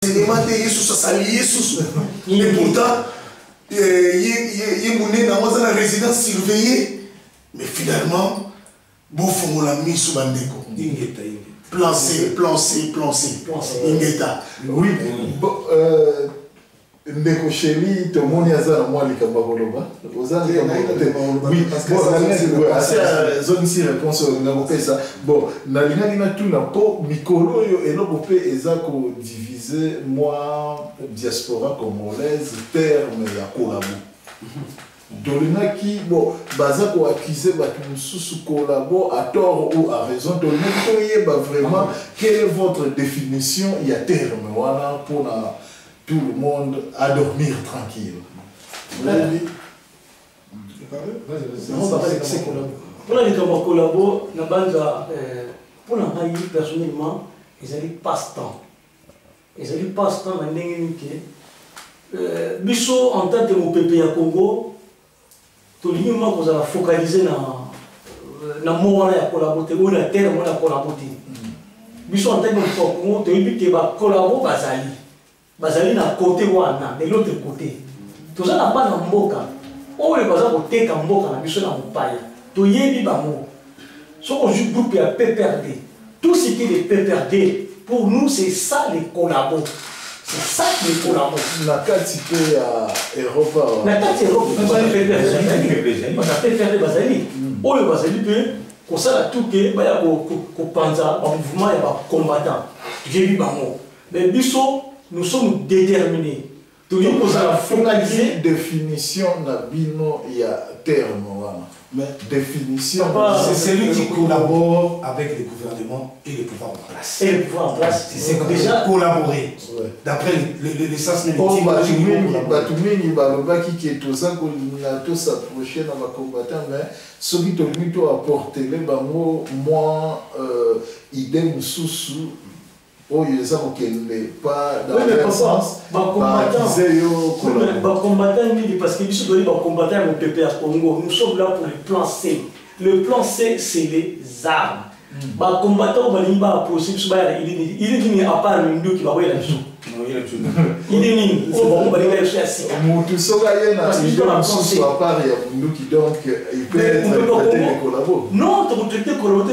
cinéma de Jesus sali Jesus et pourtant il mouné dans une résidence surveillée mais finalement bon faut la mise sous bandeko plan C ingeta oui ndeko chéri to moni aza na mwali kamba koloba ozali kamba oui bon na zone si réponse na kopesa bon na linga na tuna po mikolo yo eloko pe eza ko diviser moi diaspora congolaise terme ya kolabo dolinaki bon baza ko accuser bato mususu kolabo à tort ou à raison dolinaki to yeba vraiment quelle est votre définition ya terme wana pour na tout le monde à dormir tranquille. Vous l'avez dit? Pour les collabos, pour l'enrayer personnellement, ils allaient passe-temps. Ils allaient passe-temps dans les Bisso, en tant que mon pépé à Congo, tout le monde vous a focalisé dans le mot à collaborer, ou la terre à collaborer. Bisso, en tant que mon Congo, tu as dit que collabo basali. Bazali na côté wana de l'autre côté toza na bana mboka oyo baza koteka mboka na biso na mopaya toyebi bango soko joue groupe ya PPRD tout ce qui est des PPRD pour nous c'est ça les collabos c'est ça les collabos na kati pe ya Europa na kati Europa PPRD bazali oyo bazali pe kosala tout que baya ko panza ba mouvement ya ba combattant toyebi bango mais biso nous sommes déterminés. Tout le monde a focalisé. Définition d'abino il y a terme. Mais définition. C'est celui qui collabore avec les gouvernements et les pouvoirs en place. Et les pouvoirs en place. C'est déjà collaborer. D'après les sens négatifs. Batumini balobaki qui est tout ça qu'on a tous approché dans ma combattant mais celui qui a apporté les bango moi idée sous oh, il y a pas dans le sens. Parce que nous combattants au PPA Congo, nous sommes là pour le plan C. Le plan C, c'est les armes. Les combattants, il est venu à part le Ndou qui va voir la vie. Il est venu. On va aller chercher assis. Tout ça, il y a un part qui donc il peut être traité les collabos. Non, tu peux traiter les collabos,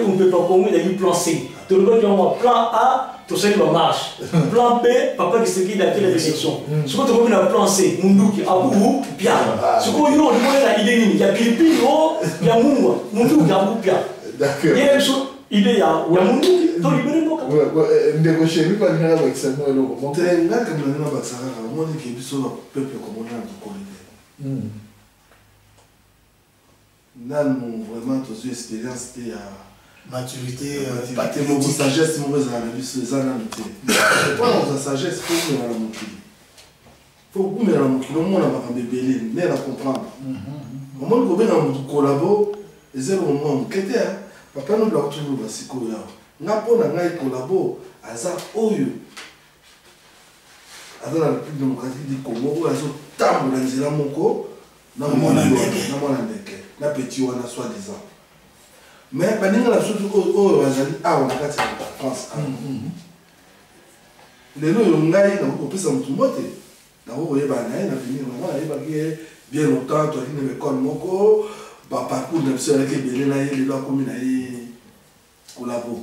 on ne peut pas comprendre, il y a eu plan C. Tu peux dire plan A, tu sais, il marche. Plan B, papa qui s'est dit dans quelle direction. Ce que tu peux dire plan C, Mundouki, Abou, bien. Ce que tu peux dire, il y a Philippines, il y a Mounga, Mundouki, Abou, bien. D'accord. Il y a une chose, il y a Mundouki, tu libères le boca. Négocier, lui, pas venir avec ça, moi, le tu es là comme le nom de Bassara, moi, je dis que le peuple congolais a beaucoup nous vraiment, tous expérience, c'était maturité, pas tellement de sagesse, mauvaise analyse, les analyses. Pourquoi on a sagesse, il faut que nous la montrions. Il faut que nous la montrions, le monde a bébé, nous la comprendre. Au moins, nous avons collaboré, et c'est le moment où nous avons papa nous l'avons toujours passé. Nous avons collaboré à ça, Oyo. Dans la République démocratique du Congo, nous avons tambour dans les Moko, nous avons un petit ou un soi-disant. Mais quand on a surtout on a fait France. Les gens on a fait ça tout monde. D'abord il y a venir bien longtemps toi qui ne connais moko ba parcours de monsieur avec les na les doit comme na collabo.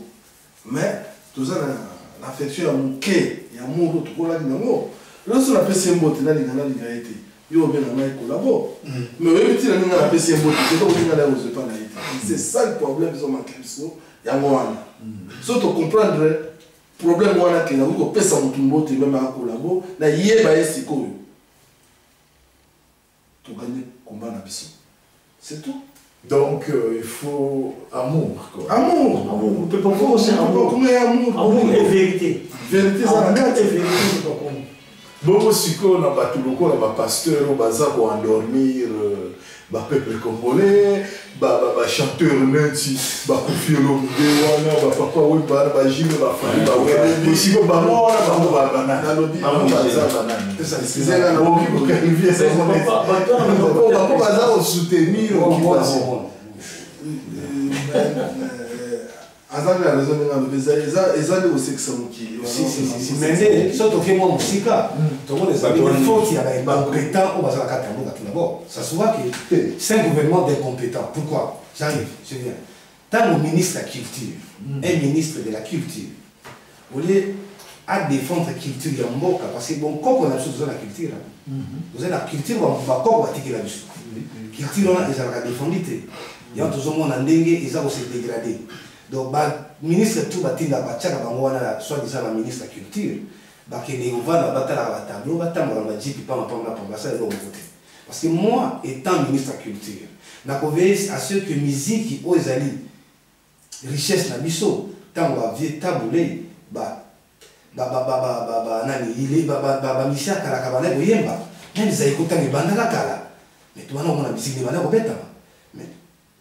Mais tout ça l'affection à mon cœur et amour tout là dingo. Lorsqu'on a fait ces mots dans les canaux de réalité. Yo bien on collabo. Mais même si on a fait ces mots c'est donc on a osé pas. C'est ça le problème ils ont manqué so ya ngwana. Surtout comprendre le problème wana que na ko pesa mutu mbote même à collabo na yeba esiko. Pour gagner combat na biso. C'est tout. Donc il faut amour quoi. Amour. On peut pas commencer amour. Comment amour? Amour et vérité. Vérité ça la carte et vérité pas comme. Bon siko na ba tout loko na ba pasteur au baza ko endormir ba peuple congolais ba chanteur neti ba Koffi Olomide wana ba papa we ba Jimmy ba Fally ba we siko ba mona ba banana lobi ba baza banana c'est ça na lobi ko rivière c'est ba baza au soutenir au kibazo Azali a raison de aussi que ça si mais surtout que moi musika tout le monde est habitué faut qu'il y a des compétents au bazar à d'abord ça se voit que c'est un gouvernement d'incompétents. Pourquoi? J'arrive, je viens. Tant le ministre de la culture, un ministre de la culture, au lieu à défendre la culture il y a mboka parce que bon quand on a besoin de la culture vous avez la culture on va quoi pratiquer la culture on a déjà la défendre il y a toujours mon andenge ils ont aussi dégradé. Donc, le ministre tout va dire que soit disant la ministre de la culture, qu'il va la bataille à la tableau, va parce que moi, étant ministre de la culture, je à ceux que musique aux alliés, richesse na biso, tant que vieux taboulé, mais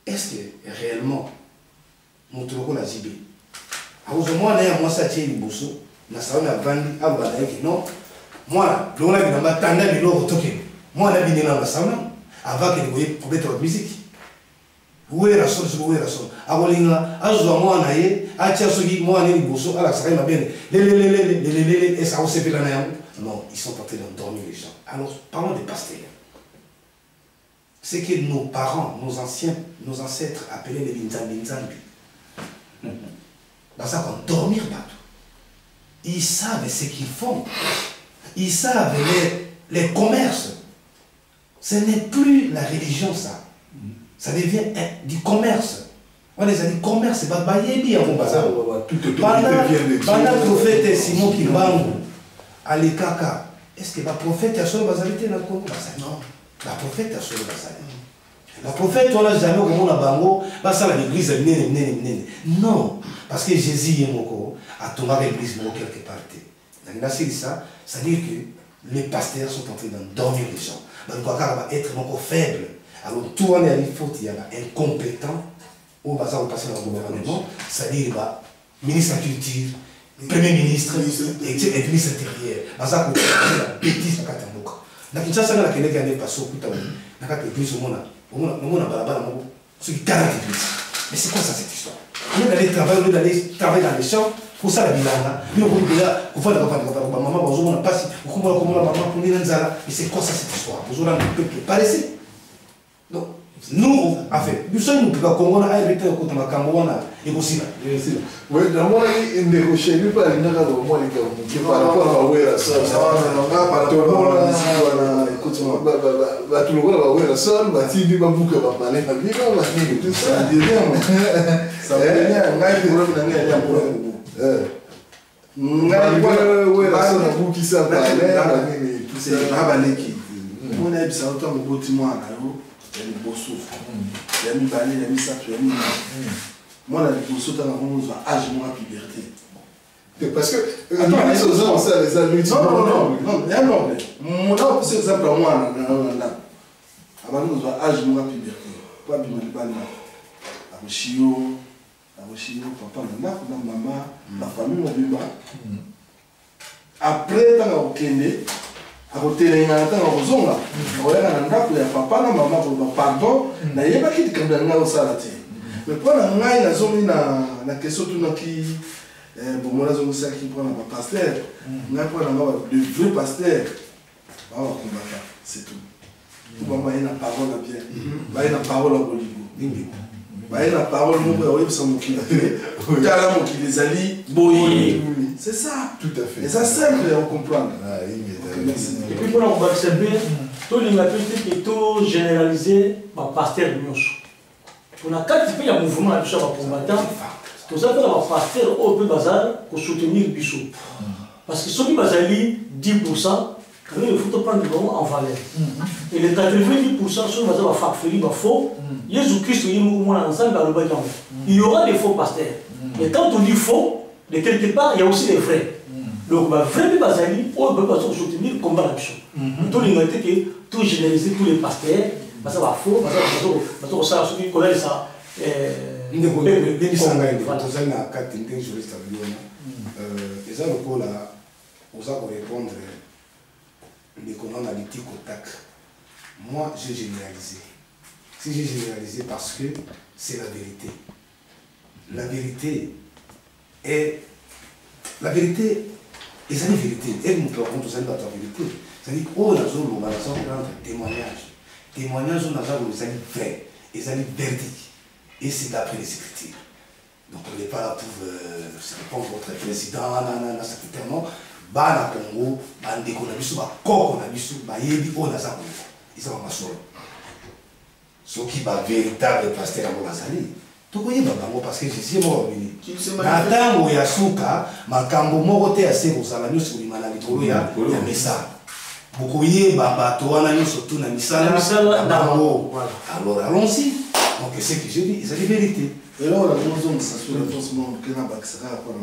est-ce que réellement Moutouko la Zibé. Alors, moi, moi, ça tient les bousseaux. Na sawa na vandi aba na yake no. Moi, le on a vu dans tanda bi lo toke. Moi, la bi na sawa avant que vous pour mettre la musique. Où est la source, où est la source? Abolinga, azwa moi na ye, acha sogi moi na les bousseaux, ala ça va bien. Et ça on se fait là non, ils sont en train d'endormir les gens. Alors, parlons des pasteurs. C'est que nos parents, nos anciens, nos ancêtres appelaient les binzambi. Dans ça qu'on dormir partout. Ils savent ce qu'ils font. Ils savent les commerces. Ce n'est plus la religion, ça. Ça devient du commerce. On les a dit commerce, c'est pas bayebi à mon bazar. Pendant le prophète Simon Kimbangu, à l'Ekaka, est-ce que le prophète a sur le bazalité dans le Congo? Non. Le prophète a sur le bazalité. Le prophète, on n'a jamais comme on a bango, ça va l'église, non, parce que Jésus est moko, a tombé l'église quelque part. Ça veut dire que les pasteurs sont en train d'endormir les gens. Donc, on va être encore faible. Alors, tout le monde est faut il y a incompétent au bazar au passé dans le gouvernement, c'est-à-dire ministre de la culture, premier ministre et ministre intérieur. Bazar pour la bêtise à Katamboka. Dans Kinshasa, il y a quelqu'un qui est passé au Koutaou, il y a l'église au monde. Mais c'est quoi ça cette histoire? On est d'aller travailler dans les champs, pour ça la bilanga. Mais c'est quoi ça cette histoire? Vous aurez un peuple paresseux. Donc, nous, en fait, nous sommes nous pouvons qu'on a hérité au côté de Makamboana et aussi. Oui, dans mon avis, il négocie lui par une heure au moins par rapport à Wera Sol. Tout le monde va Wera Sol, Bati dit Babouka va parler à lui, tout ça. Ça veut dire un gars qui veut venir à Wera Sol, un bout qui s'est parlé, tout ça. On a eu ça autant de bâtiments à il y a des beaux souffles. Il y a mis balai, il y a mis ça, il y a mis. Moi, la liposuction, tu as un âge de la puberté. Parce que. Attends, les autres, ça, les adultes. Non, il y a un problème. Mon exemple, par exemple, moi, avant nous, âge de la puberté. Pas de mal. La chio, papa, maman, la famille, mon bimba. Après, tu as un kende. À côté de l'ingénieur, on a papa na maman pour pardon, na yeba qui dit na au salati. Mais pour la ngai na zone na question tout na qui bon moi la zone ça qui prend la pasteur, na pour la le vrai pasteur, va combattre, c'est tout. Pour moi il y a une parole à bien, il y a une parole à Boligo. Il y a une parole mon père oui ça mon qui là mon qui les alliés boyer. C'est ça. Tout à fait. Et ça simple à comprendre. Et puis pour on va observer, tout les qui est tout généralisé par pasteur Nyosho. On a quatre types de mouvements à chaque combattant. Tout ça fait un pasteur au peu bazar pour soutenir Bichot. Parce que ceux qui bazali 10%, quand il faut prendre le moment en valeur. Et les 90%, ceux qui bazar va faire faux. Jésus-Christ il y aura des faux pasteurs. Et quand on dit faux, de quelque part, il y a aussi des vrais. Donc, les vrais bazali, on peut pas soutenir le combat là-dessus. Tout l'humanité qui tout généraliser tous les pasteurs, ça va faux, ça connaît ça. Moi, j'ai généralisé. Si j'ai généralisé parce que c'est la vérité. La vérité, Et la vérité, et c'est la vérité, et nous trouvons tous la vérité. C'est-à-dire qu'on a un témoignage. Témoignage, on a un vrai, et c'est véridique. Et c'est d'après les Écritures. Donc on n'est pas là pour répondre votre président, secrétaire, non. Bana Congo, Bandeko Nabisu, Koko Nabisu, Bayebi, on a ça. Ils sont en solo. Ce qui va véritable pasteur à Monazali. Tu connais Babango parce que je suis mort. Natango Yasuka, Makambo Morote à Sebo Salami sur l'Imanalitolo ya Messa. Bokoye Babato, Anani surtout Namisa. Alors allons-y. Donc c'est ce que je dis, c'est la vérité. Et là, on a besoin de s'assurer forcément que la banque sera à quoi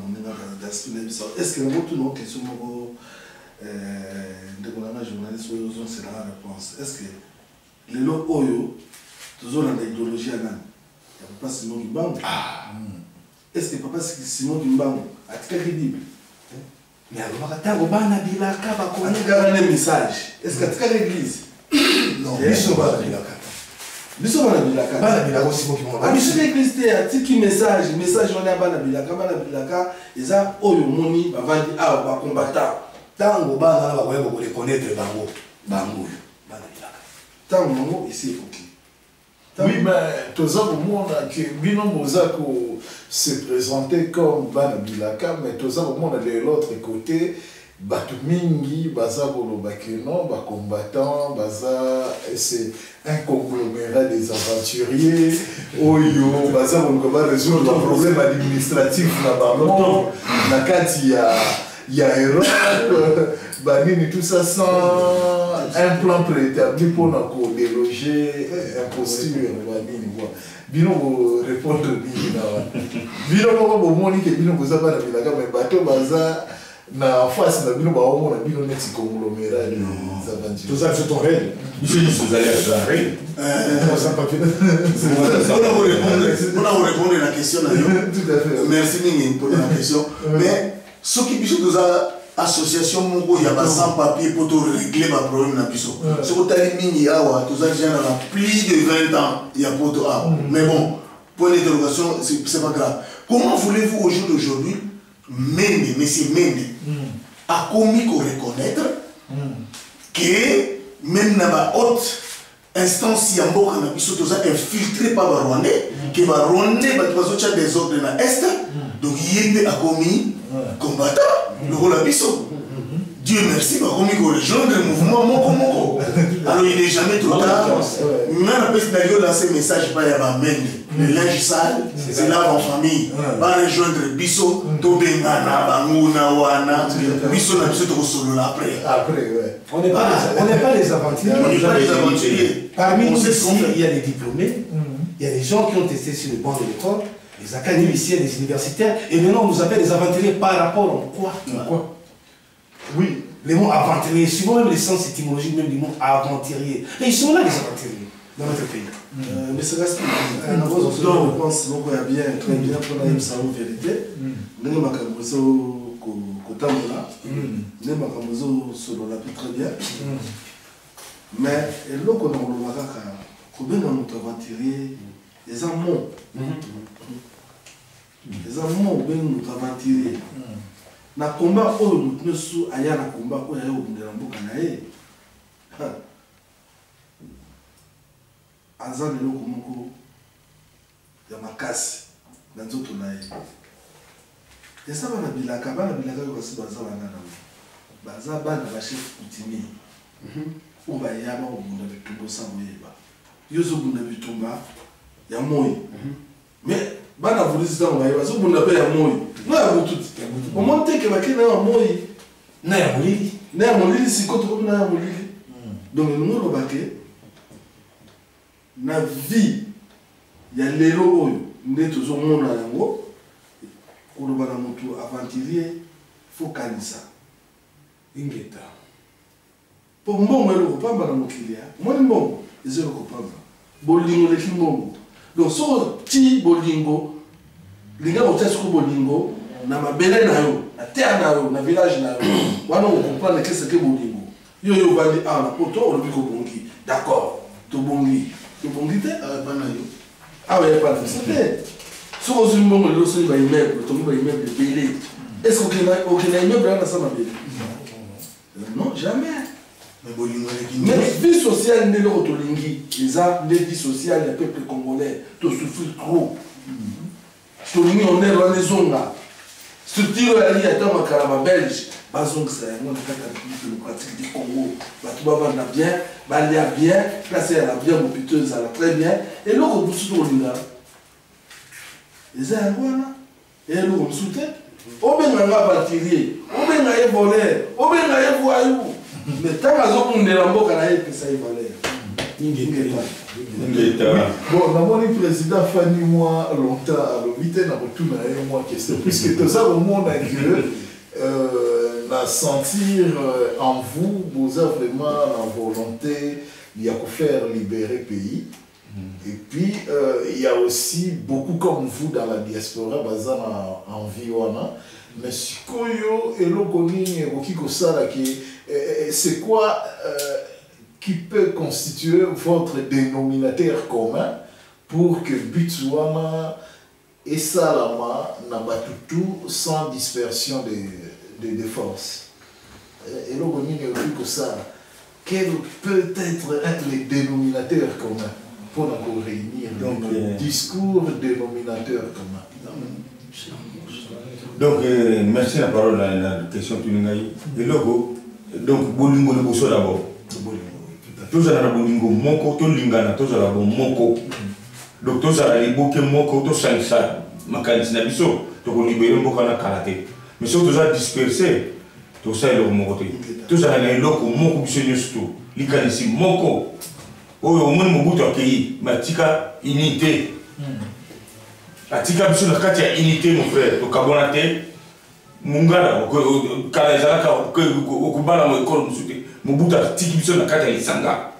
est-ce que nous avons une question de mon journaliste c'est la réponse. Est-ce que les lots Oyo, toujours dans l'idéologie à Nan, il n'y a pas Simon Kimbango. Est-ce que papa Simon Kimbango a très crédible? Mais alors, on va un message. Est-ce qu'il y a l'église? Non, il faut pas la biso bana bilaka bana bilaka aussi mo ki mo biso l'église te atiki message on a bana bilaka eza oyo moni bavandi awa ba combattant tango bana ba koyeba ko reconnaître bango bana bilaka tango mongo ici ok. Oui, mais tous au monde qui bino mozako se présenter comme bana bilaka, mais tous au monde de l'autre côté batu mingi baza bolobaki non ba combattant baza c'est un conglomérat des aventuriers oyo baza bolobaka résoudre le problème administratif na bango na kati ya Europe banini tout ça sans un plan préétabli pour na ko déloger imposture banini quoi bino répondre bino moko bomoni ke bino boza bana bilaka mais bato baza na face na bino baomo na bino neti conglomérat des aventures. Tout ça c'est ton rêve. Monsieur, vous allez à la règle. On a répondu à la question. Tout à fait. Merci Mingi pour la question. Mais ce qui est dans l'association Mongo, il y a sans papier pour régler ma problème. Ce que tu as dit Mingi, tout ça, j'ai plus de 20 ans, il y a pour toi. Mais bon, pour l'interrogation, c'est pas grave. Comment voulez-vous au jour d'aujourd'hui, Mende, monsieur Mende, a commis qu'on reconnaître que même dans la haute instance, il y a un qui sont infiltrés par les Rwandais, que les Rwandais ont des ordres dans l'Est, donc il a commis combattant, le rôle à Bissot. Dieu merci, il a commis qu'on rejoindre le mouvement Moko. Alors il n'est jamais trop tard. Même après que lancé un message par Mende, le linge sale, c'est là en famille. Va rejoindre Bissot, Tobengana, Bangouna, Wana, Bissot n'a plus de solo après. Après, ouais. On n'est pas les aventuriers. On n'est pas les aventuriers. Parmi nous ici, il y a des diplômés, il y a des gens qui ont testé sur le banc de l'école, les académiciens, les universitaires, et maintenant on nous appelle des aventuriers par rapport à quoi? Oui, les mots aventuriers, souvent même les sens étymologiques même du mot aventurier. Mais ils sont là les aventuriers dans notre pays. Mais c'est reste je pense qu'il y a bien, très bien pour la vérité. Nous avons kotambola makambo ezosolola mpe très bien mais eloko na koloba kaka kobenga moto aventurier eza mo obengi moto aventurier na komba oyo moto nyonso aya na komba oyo aya kobundela mboka na ye aza na eloko moko ya makasi na nzoto na ye. Et ça va bilaka kasi baza wana na baza bana ba chef coutumier ou ba yaba obunda bitumba sa moyeba yozo bunda bitumba ya moyi mais bana vulisi ta moyeba zo bunda pe ya moyi no ya bututi au moins te ke bakena ya moyi na ya molili sikoto ko na ya molili donc nous lo baké na vie ya lelo oyo ndeto zo mona yango koloba na moto aventurier faut kanisa ingeta po mbongo eloko pamba na mokili moni mbongo ezoloko pamba bolingo leki mbongo donc so ti bolingo linga kotia soko bolingo na mabele na yo na terre na yo na village na yo wana okomprendre que c'est que bolingo yo bandi na poto olobi kobongi d'accord tobongi te pas na yo ya pas na te Si on se dit que c'est un immeuble, de Bélé, est-ce qu'on a un immeuble dans ça? Non, jamais. Mais la vie sociale n'est pas autolingue. La vie sociale du peuple congolais, tu souffres trop. Tu on est dans les zones là. Structure à l'Iatam à Caraba belge, basons c'est un monde démocratique du Congo. Tu vas vendre bien, il y a bien, placer à la bien, mon piteuse à la très bien. Et là, on pousse tout le monde. Les uns voilà. Et là, on soutient. Au bien, on va batterie. Au bien, on va voler. Au bien, on va voyou. Mais tant qu'on est là, on va aller que ça y va aller. Bon, d'abord, le président Fanny, moi, longtemps, à l'hôpital, on a retourné à moi question. Puisque tout ça, au monde, a sentir en vous, vous avez vraiment la volonté de faire libérer le pays. Et puis, il y a aussi beaucoup comme vous dans la diaspora, en Viwana. Mais si c'est quoi qui peut constituer votre dénominateur commun pour que Botswana et Salama n'abattent tout sans dispersion de forces? Et là, quel peut être les dénominateurs communs pour nous réunir? Donc, discours dénominateur commun. Donc, merci la parole à la question de Tungaï. Et logo, donc, Bolingo le Bosso d'abord. Tous à la Bolingo, Moko, tout Lingana, tous à la Moko. Donc, tous à la Liboke, Moko, tous à la Makanisina Bisso, tous à libérer Mokana Karate. Mais si tous à disperser, tous à leur Moko. Tous à la Loko, Moko, Bissoniosto, Likanisi, Moko. Au moins, Mobutu accueilli, Matika, unité. Atika biso na kati ya unité mon frère to kabona te mungala kala ezalaka okubala mo ekolo musute mobuta tiki biso na kati ya lisanga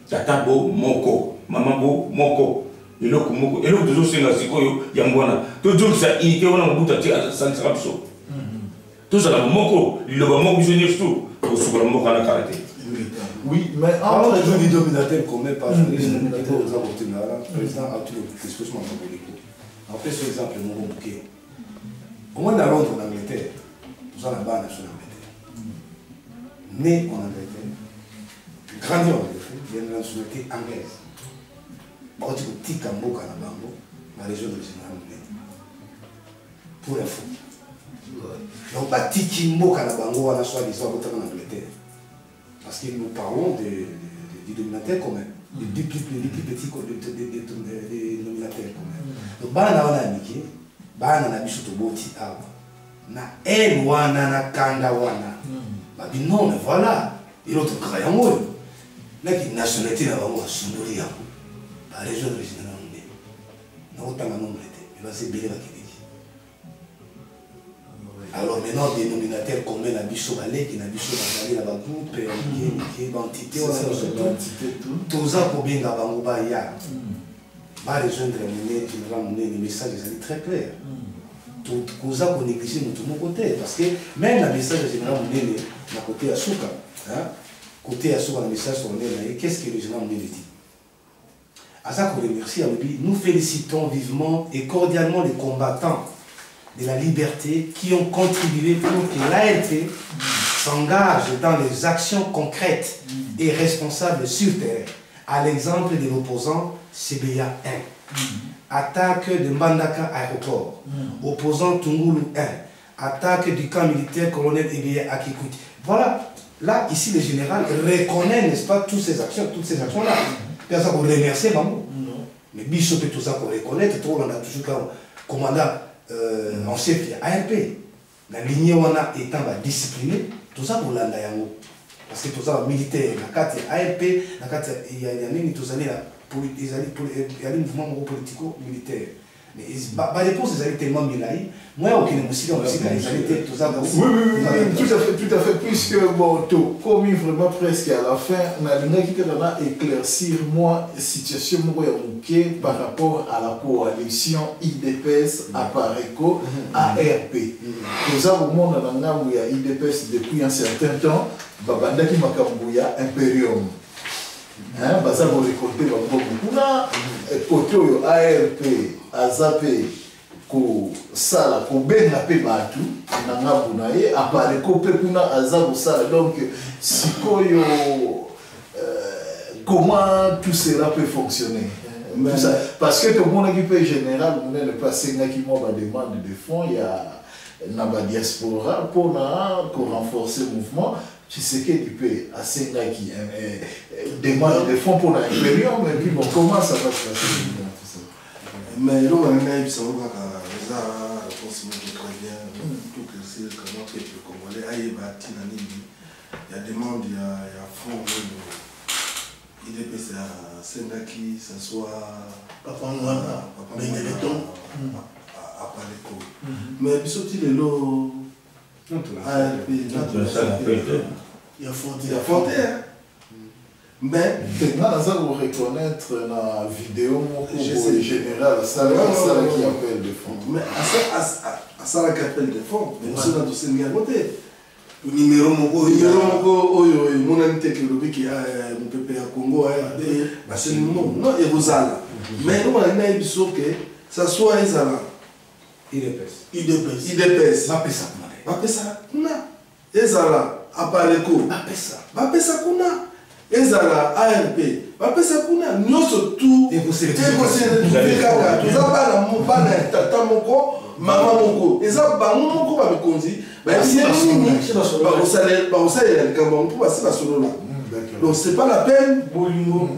tata bo moko mama bo moko eloko moko eloko tozosenga sikoyo ya mbwana tozongisa unité wana mobuta te asanisaka biso tozala moko liloba moko biso nyonso tosukola moko na kala te. Oui, mais entre les dominateurs communs par le président a tout l'expression en après, par exemple, mon bouquet. Au moins, dans Londres, en Angleterre, nous avons la nation en Angleterre. Né en Angleterre, grandi en Angleterre, il y a une nationalité anglaise. Quand tu dis que Mboka na Bango, la région de l'Égypte, pour l'info. Donc, Tiki Mboka na Bango, on a soi-disant en Angleterre. Parce que nous parlons du dominateur commun. Les plus petits dominateurs communs. Donc, bana wana miki, bana na biso to boti awa. Na el wana na kanda wana. Ba non mais voilà, il autre krayango. Là qui nationalité na bango asunduri yako. Ba région d'origine na monde. Na otanga nombre té, mais va se belé ba kidiki. Alors maintenant dénominateur commun na biso balé qui na biso bazali na ba groupe qui entité wana tout ça pour bien na bango ba ya. Va rejoindre les messages très clairs. Tout ça qu'on néglige de tout mon côté. Parce que même le message général Mounene, na côté Asuka, côté Asuka, le message sur le qu'est-ce que le général Mounene dit? À ça qu'on remercie, nous félicitons vivement et cordialement les combattants de la liberté qui ont contribué pour que l'ALP s'engage dans les actions concrètes et responsables sur terrain. À l'exemple de l'opposant CBA 1, attaque de Mbandaka aéroport, opposant Tungulu 1, attaque du camp militaire colonel Ebeye à Kikuti. Voilà, là, ici, le général reconnaît, n'est-ce pas, toutes ces actions-là. Personne pour remercier, maman. Mais Bishop et tout ça pour reconnaître, on a toujours comme commandant en chef de ARP. La lignée, on a étant discipliné, tout ça pour l'Andayango. Parce que tout ça, militaire, la carte ARP, la carte, il y a même tous les mouvements politico-militaires. Mais la réponse, ils allaient tellement milaï. Moi, aucun aussi, on aussi, ils allaient tout ça. Oui, tout à fait, puisque, bon, comme vraiment presque à la fin, on a éclaircir moi, situation par rapport à la coalition IDPS à Pareco, ARP. Nous avons au monde, il y a IDPS depuis un certain temps, Babandaki Makambouya, Imperium. Baza pour récolter beaucoup. Poto ARP, AZAP, kosala kobenga mpe bato na ngambu na ye apareko mpe kuna aza kosala donc sikoyo comment tout cela peut fonctionner tout ça. Parce que tout le monde qui peut général on ne pas qui moi demande de fonds il y a na ba diaspora pour renforcer le mouvement tu sais que tu peux assez qui demande de fonds pour l'impérium mais puis bon comment ça va se passer tout ça mais là on a eu ça on va ça possible très bien tout que c'est comment peuple congolais aïe bâti na nini il y a demande il y a fonds il est passé à Sendaki, ça soit Papa Mwana, Benedetton, à Paleko. Mais puis il est là, ARP, il y a Fontaine. Mais, maintenant, nous allons reconnaître la vidéo générale, ça qui appelle de fond. Mais à ça qui appelle de fond, mais c'est dans tout ce côté. Numéro oyo mon amité qui le qui a mon pépé à Congo bah c'est non et vous allez mais nous on a eu biso que ça soit Isala IDPS va pesa kuna Isala Apaleko va pesa kuna Isala ARP va pesa kuna nyoso tout et vous kaka tout ça bana tata moko mama moko eza bango moko ba mikonzi ba donc c'est pas la peine bolingo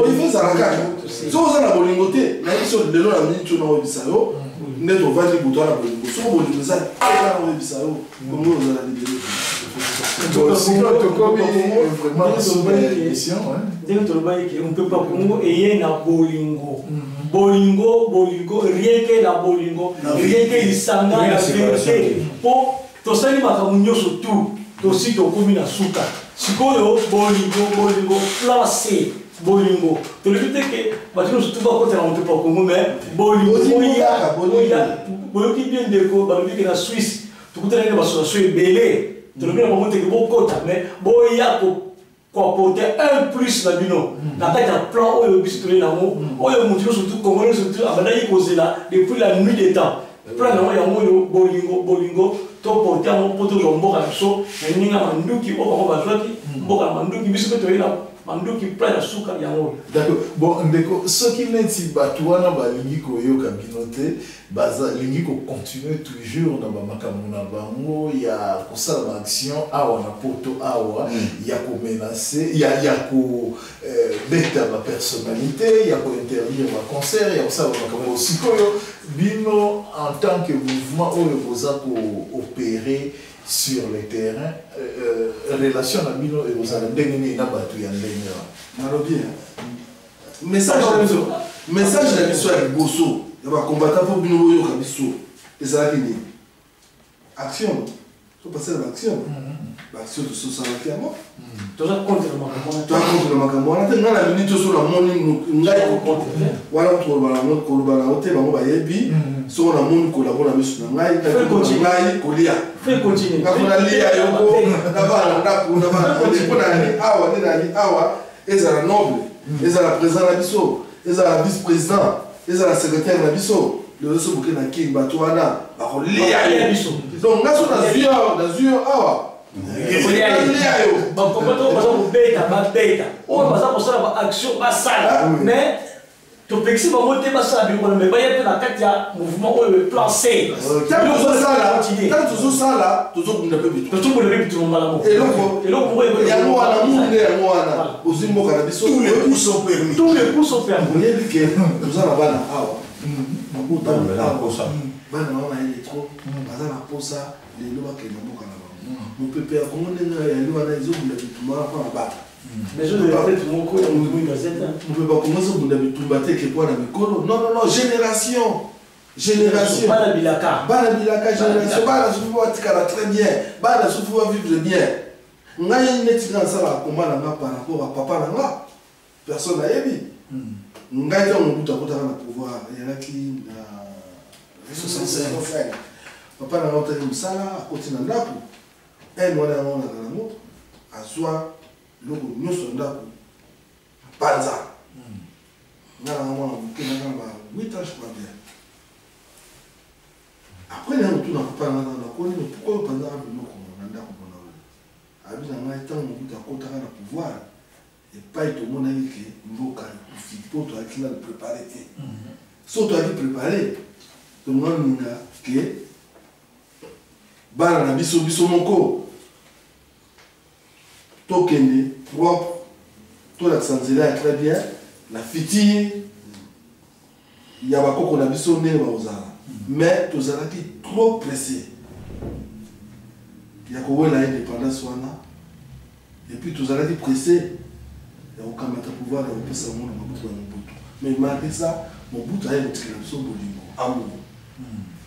il faut ça la si vous avez bolingo te na biso de la minute na obisayo neto vandi buto na bolingo so bolingo ça na obisayo comment vous allez libérer donc si notre comme vraiment sur l'émission dès que on peut pas Congo et na bolingo rien que la bolingo rien que lisanga la vérité pour tosali makambo nyonso tout tosi tokomi na suka sikoyo bolingo placé bolingo tolobi te ke bato nyonso tout bakotela moto pa Congo mais bolingo boyoki bien ndeko balobi ke na Suisse tokutelaki na basociation ebele tolobi na bango teke bokota mais boya apporter un plus na bino na kati ya plan oyo biso tolei nango oyo moto nyonso tout congolais surtout abandaki kozela depuis la nuit des temps plan nango yango oyo bolingo toporte yango mpo tozwa mboka na biso na ninga manduki oyo bango bazwaki mboka na manduki biso mpe toyei na manduki plan ya suka yango oyo d'accord bon ndeko soki neti bato wana balingi koyoka bino te balingi kocontinue toujours na bamakambo na bango ya kosala baaction awa na poto awa ya komenace ya kobeta bapersonnalité ya kointerdire baconcert ya kosala bamakambo sikoyo bino en tant que mouvement oyo boza koopérer sur le terrain relation na bino ekozala ndenge nini na bato ya ndenge wana nalobi message na biso ya liboso ya bakombata mpo bino boyoka biso ezalaki nini action topasela baaction baaction tososalaki yango toza contre le makambo wana te ngai na minute oso namoni ngai wana koloba nango te bango bayebi soko namoni kolabo na miso na ngai ngai kolia nakonalia yoko na bana ndako na bana mpo nani awa nde nani awa ezala noble ezala président na biso ezala vice président ezala secrétaire na biso lelo so boke na king bato wana bakolia biso donc nga so nazwi awa bakombato baza kobeta oyo baza kosala baaction basala mais topekisi bango te basala biloko na me baya mpe na kati ya mouvement oyo plan C tozosala tozobunda mpe bitu mbala moko eloko yango wana munde yango wana ozwi mboka na biso tous les coups sont permis oyebi ke toza na bana awa bana bango na eletro baza na posa lelo bakende mboka na bango mopepe ya kongo ndenge yali wana ezobunda bitumba mpo na bana mopepe ya kongo ezobunda bitumba te ke mpo na mikolo non génération bana bilaka génération bana soki po batikala très bien bana soki po bavivre bien ngai neti nga nasala komba na nga par rapport a papa na nga personne ayebi ngai ntango mobutu akotaka na pouvoir eyalaki na 65 papa na nga otaki mosala akoti na ndako ene wana yango onaka nango azwa eloko nyonso ya ndako panza nga nanga mwana moke nanga na ba 8 ans je crois bien Pendant la colonie, pourquoi pendant un peu nous on a avec un temps où tu as compté le pouvoir et pas tout le monde a dit que nous pour toi qui l'a préparé. Sauf toi qui préparé, tout le monde a que bana na biso moko tokende propre to la sanzela très bien la fiti ya bakoko na biso ndenge baozala mais tozalaki trop pressé ya kowela indépendance wana et puis tozalaki pressé ya kokamata pouvoir ya kopesa mona mabutu ya mobutu mais malgré ça mobutu aye kotikela biso bolingo amour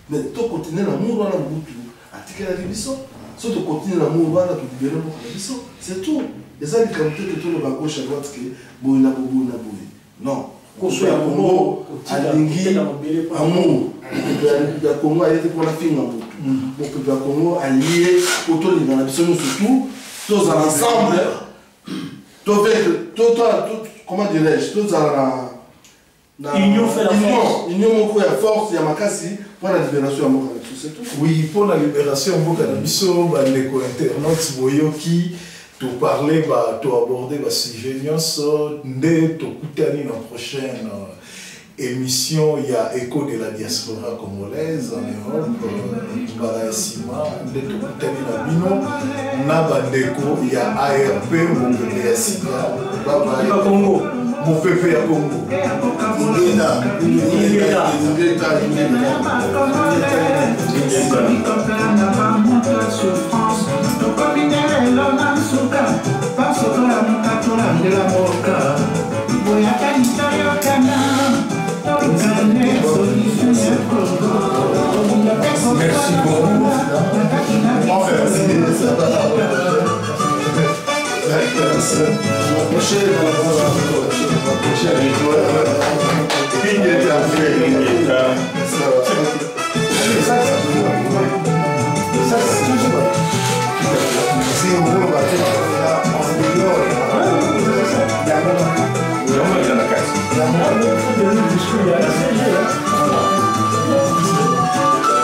mais tokontinue na mour wana mobutu atikelaki biso so tokontinue na mour wana tolibere moko na biso c'est tout eza likambo te ke toloba gauche à droite ke boye na boye na boye non koso ya Congo alingi amour ya Congo ayete mpona finga motu mopepe ya Congo alie po tolinga na biso nyonso tout tozala ensemble comment dirais-je tozala na union moko ya force ya makasi pour la libération ya mboka na biso c'est tout. Oui, pour la libération ya mboka na biso bandeko internaute boyoki toparle toaborde basujet nyonso nde tokutani na prochaine émission ya Écho de la diaspora congolaise en Europe mbala ya nsima nde tokutani na bino na bandeko ya ARP mopepe ya sika baba Congo mopepe ya Congo Merci beaucoup.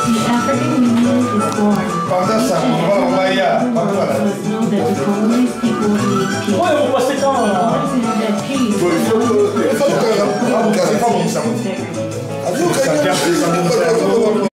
The African Union is born. Because know that the Congolese people need peace. Ouais, on passe quand In order to have that peace, integrity.